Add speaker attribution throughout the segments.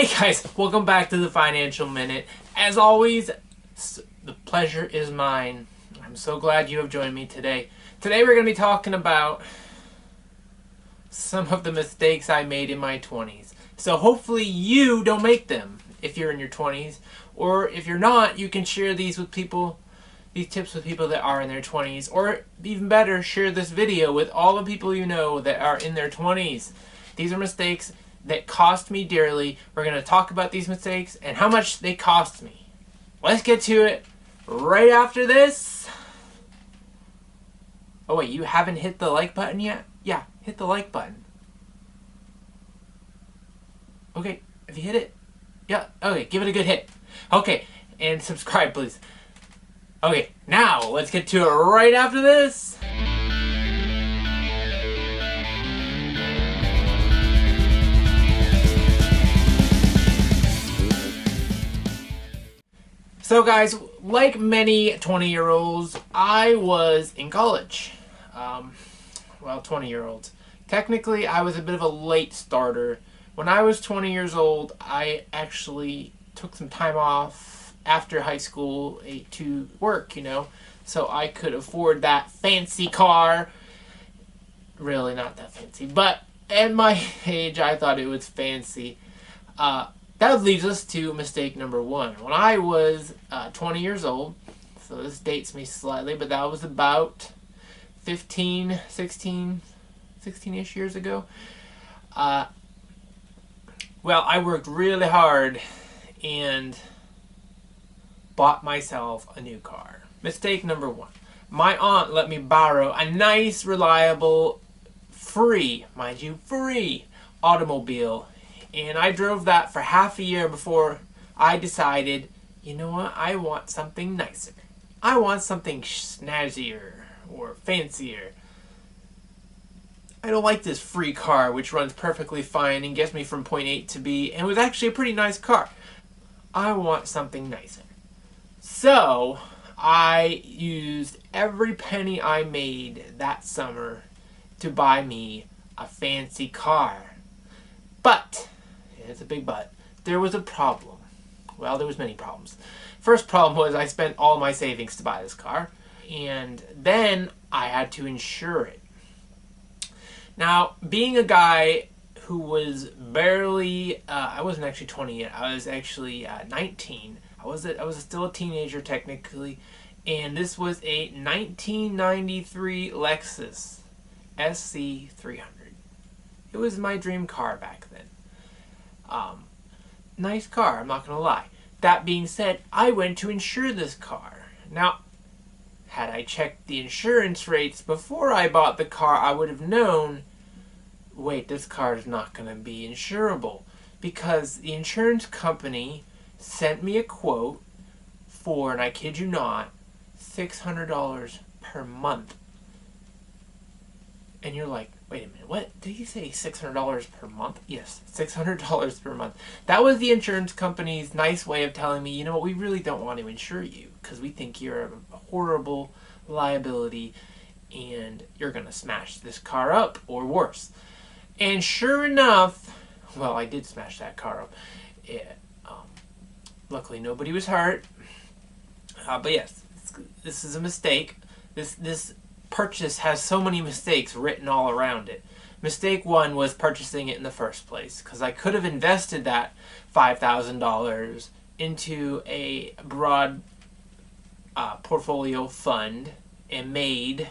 Speaker 1: Hey guys, welcome back to the Financial Minute. As always, the pleasure is mine. I'm so glad you have joined me today. Today we're going to be talking about some of the mistakes I made in my 20s. So hopefully you don't make them if you're in your 20s. Or if you're not, you can share these with people, these tips with people that are in their 20s. Or even better, share this video with all the people you know that are in their 20s. These are mistakes that cost me dearly. We're going to talk about these mistakes and how much they cost me. Let's get to it right after this. Oh wait, you haven't hit the like button yet? Yeah, hit the like button. Okay, have you hit it? Yeah, okay, give it a good hit. Okay, and subscribe please. Okay, now let's get to it right after this. So guys, like many 20-year-olds, I was in college. Well, 20-year-olds. Technically, I was a bit of a late starter. When I was 20 years old, I actually took some time off after high school to work, so I could afford that fancy car. Really not that fancy, but at my age, I thought it was fancy. That leads us to mistake number one. When I was 20 years old, so this dates me slightly, but that was about 16-ish years ago. Well, I worked really hard and bought myself a new car. Mistake number one. My aunt let me borrow a nice, reliable, free, mind you, free automobile. And I drove that for half a year before I decided, you know what, I want something nicer. I want something snazzier or fancier. I don't like this free car which runs perfectly fine and gets me from point A to B and was actually a pretty nice car. I want something nicer. So I used every penny I made that summer to buy me a fancy car. But it's a big but. There was a problem. Well, there was many problems. First problem was I spent all my savings to buy this car, and then I had to insure it. Now, being a guy who was barely, I wasn't actually 20 yet. I was actually 19. I was still a teenager technically, and this was a 1993 Lexus SC300. It was my dream car back then. Nice car, I'm not going to lie. That being said, I went to insure this car. Now, had I checked the insurance rates before I bought the car, I would have known, wait, this car is not going to be insurable. Because the insurance company sent me a quote for, and I kid you not, $600 per month. And you're like, wait a minute, what? Did he say $600 per month? Yes, $600 per month. That was the insurance company's nice way of telling me, you know what, we really don't want to insure you because we think you're a horrible liability and you're going to smash this car up or worse. And sure enough, well, I did smash that car up. Luckily, nobody was hurt. But yes, this is a mistake. This purchase has so many mistakes written all around it. Mistake one was purchasing it in the first place, because I could have invested that $5,000 into a broad portfolio fund and made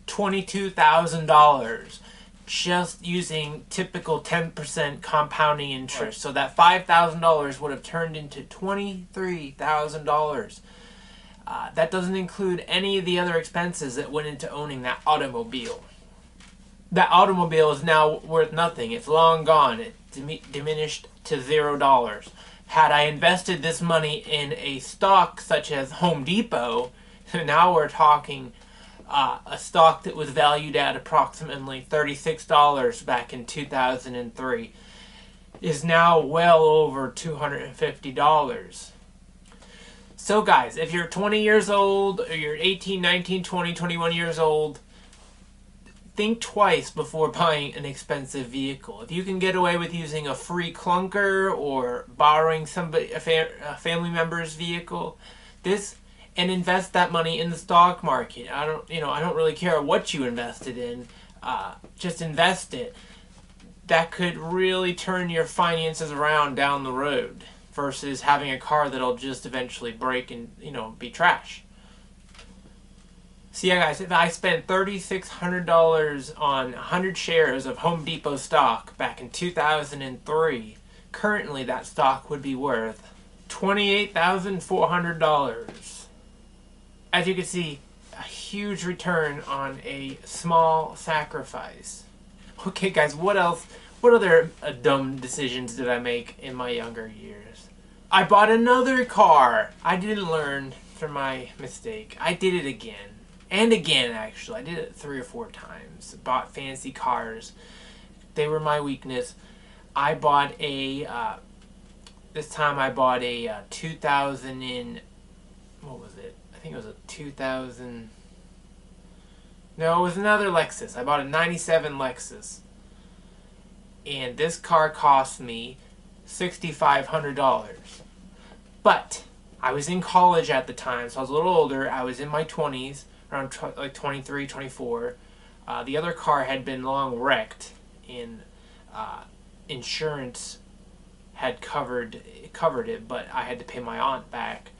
Speaker 1: $22,000 just using typical 10% compounding interest. So that $5,000 would have turned into $23,000. That doesn't include any of the other expenses that went into owning that automobile. That automobile is now worth nothing. It's long gone. It diminished to $0. Had I invested this money in a stock such as Home Depot, now we're talking a stock that was valued at approximately $36 back in 2003 is now well over $250. So guys, if you're 20 years old, or you're 18, 19, 20, 21 years old, think twice before buying an expensive vehicle. If you can get away with using a free clunker or borrowing a family member's vehicle, and invest that money in the stock market. I don't really care what you invested in. Just invest it. That could really turn your finances around down the road versus having a car that'll just eventually break and, be trash. So yeah, guys, if I spent $3,600 on 100 shares of Home Depot stock back in 2003, currently that stock would be worth $28,400. As you can see, a huge return on a small sacrifice. Okay, guys, what else? What other dumb decisions did I make in my younger years? I bought another car. I didn't learn from my mistake. I did it again. And again, actually. I did it 3 or 4 times. Bought fancy cars. They were my weakness. I bought this time I bought a 2000 in, what was it? I think it was a 2000, no, it was another Lexus. I bought a 97 Lexus. And this car cost me $6,500. But I was in college at the time, so I was a little older. I was in my 20s. Around 23, 24. The other car had been long wrecked, and insurance had covered it, but I had to pay my aunt back.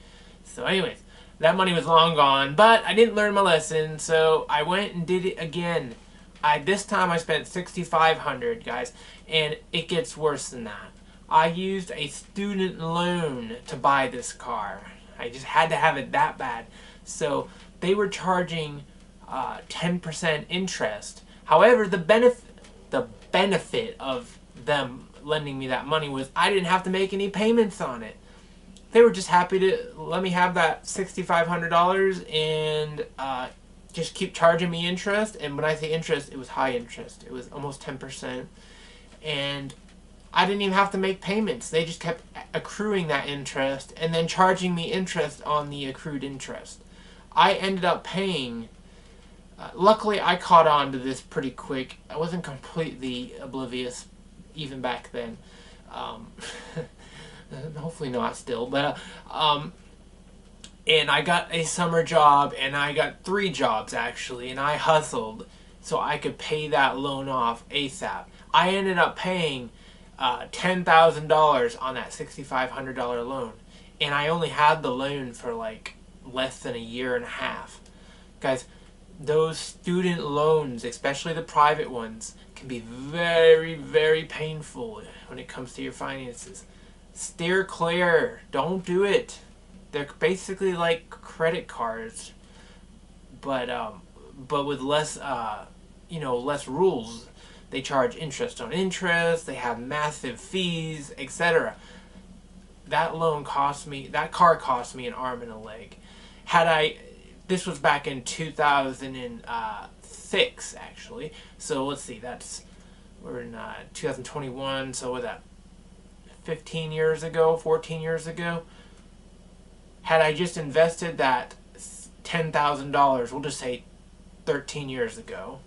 Speaker 1: So anyways, that money was long gone, but I didn't learn my lesson, so I went and did it again. This time I spent $6,500, guys, and it gets worse than that. I used a student loan to buy this car. I just had to have it that bad. So they were charging 10% interest. However, the benefit of them lending me that money was I didn't have to make any payments on it. They were just happy to let me have that $6,500 and just keep charging me interest. And when I say interest, it was high interest. It was almost 10%. And I didn't even have to make payments. They just kept accruing that interest and then charging me interest on the accrued interest. I ended up paying, luckily I caught on to this pretty quick. I wasn't completely oblivious even back then. Hopefully not still, but and I got a summer job, and I got 3 jobs actually, and I hustled so I could pay that loan off ASAP. I ended up paying $10,000 on that $6,500 loan, and I only had the loan for like less than a year and a half. Guys, those student loans, especially the private ones, can be very, very painful when it comes to your finances. Steer clear. Don't do it. They're basically like credit cards, but with less less rules. They charge interest on interest, they have massive fees, etc. That car cost me an arm and a leg. This was back in 2006 actually. So let's see, we're in 2021, so what was that? 15 years ago, 14 years ago. Had I just invested that $10,000, we'll just say 13 years ago,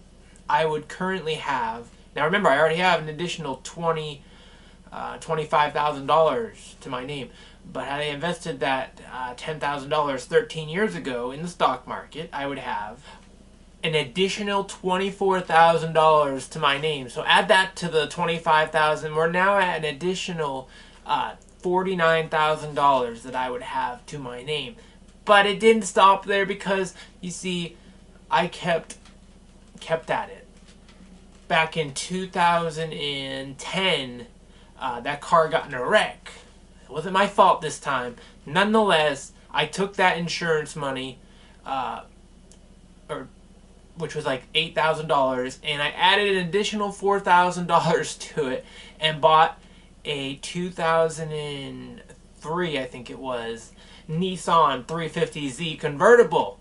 Speaker 1: I would currently have, now remember I already have an additional $25,000 to my name, but had I invested that $10,000 13 years ago in the stock market, I would have an additional $24,000 to my name. So add that to the $25,000. We're now at an additional $49,000 that I would have to my name. But it didn't stop there because, you see, I kept at it. Back in 2010, that car got in a wreck. It wasn't my fault this time. Nonetheless, I took that insurance money, which was like $8,000, and I added an additional $4,000 to it and bought a 2003, I think it was, Nissan 350Z convertible.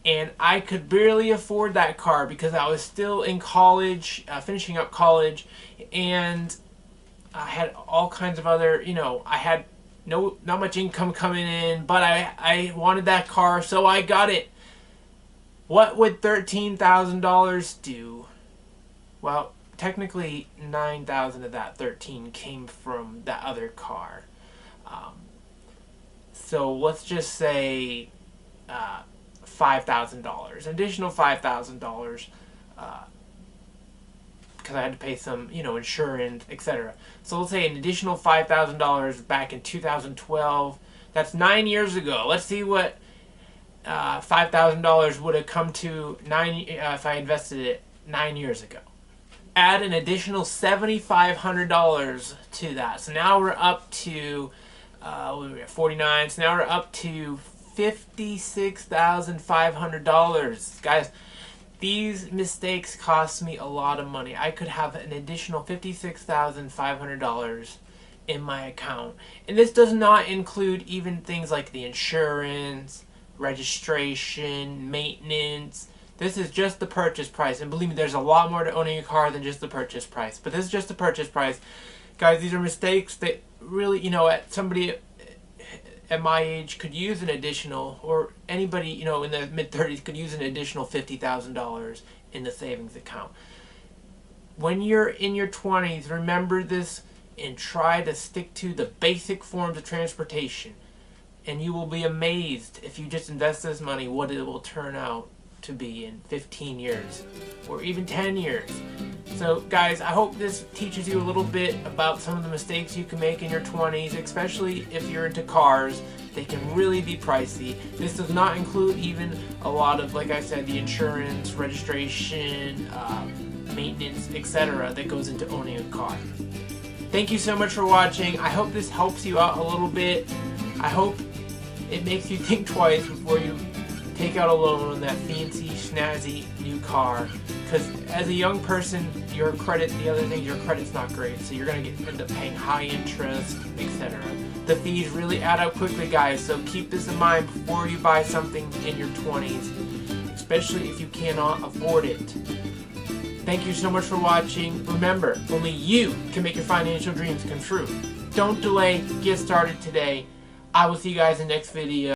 Speaker 1: And I could barely afford that car because I was still in college, finishing up college, and I had all kinds of other, I had not much income coming in, but I wanted that car, so I got it. What would $13,000 do Well, technically 9,000 of that 13 came from that other car. So let's just say $5,000, additional $5,000, because I had to pay some, insurance, etc. So let's say an additional $5,000 back in 2012. That's 9 years ago. Let's see what $5,000 would have come to if I invested it 9 years ago. Add an additional $7,500 to that. So now we're up to 49. So now we're up to $56,500. Guys, these mistakes cost me a lot of money. I could have an additional $56,500 in my account. And this does not include even things like the insurance, registration, maintenance. This is just the purchase price. And believe me, there's a lot more to owning a car than just the purchase price. But this is just the purchase price. Guys, these are mistakes that really, somebody at my age could use an additional, or anybody, in the mid-30s could use an additional $50,000 in the savings account. When you're in your 20s, remember this and try to stick to the basic forms of transportation. And you will be amazed if you just invest this money what it will turn out to be in 15 years or even 10 years. So guys, I hope this teaches you a little bit about some of the mistakes you can make in your 20s, especially if you're into cars. They can really be pricey. This does not include even a lot of, like I said, the insurance, registration, maintenance, etc. that goes into owning a car. Thank you so much for watching. I hope this helps you out a little bit. I hope it makes you think twice before you take out a loan on that fancy, snazzy new car. Because as a young person, your credit's not great, so you're going to end up paying high interest, etc. The fees really add up quickly, guys, so keep this in mind before you buy something in your 20s, especially if you cannot afford it. Thank you so much for watching. Remember, only you can make your financial dreams come true. Don't delay, get started today. I will see you guys in the next video.